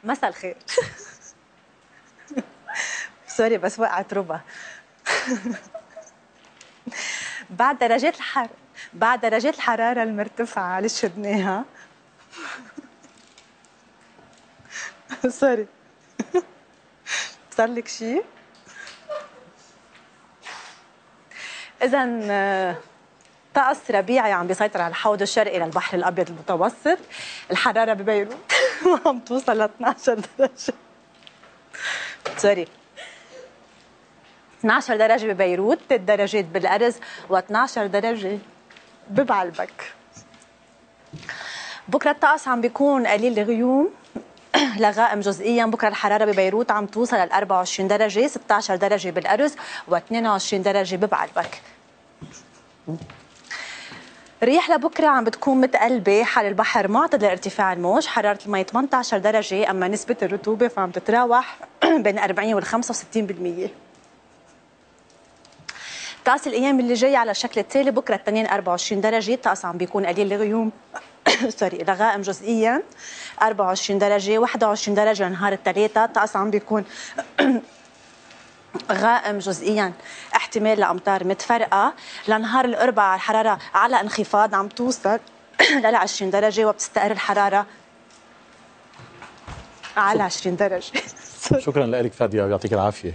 مساء الخير. سوري بس وقعت ربع. بعد درجات الحرارة المرتفعة اللي شربناها. سوري. صار لك شيء؟ إذا طقس ربيعي عم بيسيطر على الحوض الشرقي للبحر الأبيض المتوسط. الحرارة ببيروت عم توصل ل 12 درجة. سوري. 12 درجة ببيروت، 3 درجات بالأرز، و12 درجة ببعلبك. بكرة الطقس عم بيكون قليل الغيوم لغائم جزئيا. بكره الحراره ببيروت عم توصل ل 24 درجه، 16 درجه بالارز، و22 درجه ببعلبك. الرياح لبكره عم بتكون متقلبه، حال البحر معتدل ارتفاع الموج، حراره المي 18 درجه، اما نسبه الرطوبه فعم تتراوح بين 40 وال 65%. طقس الايام اللي جايه على الشكل التالي: بكره الاثنين 24 درجه، الطقس عم بيكون قليل الغيوم سوري لغائم جزئيا 24 درجه، 21 درجه نهار الثلاثاء، الطقس عم بيكون غائم جزئيا، احتمال لامطار متفرقه. لنهار الاربعاء الحراره على انخفاض، عم توصل ل 20 درجه، وبتستقر الحراره على 20 درجه. شكرا لك فادية، يعطيك العافيه.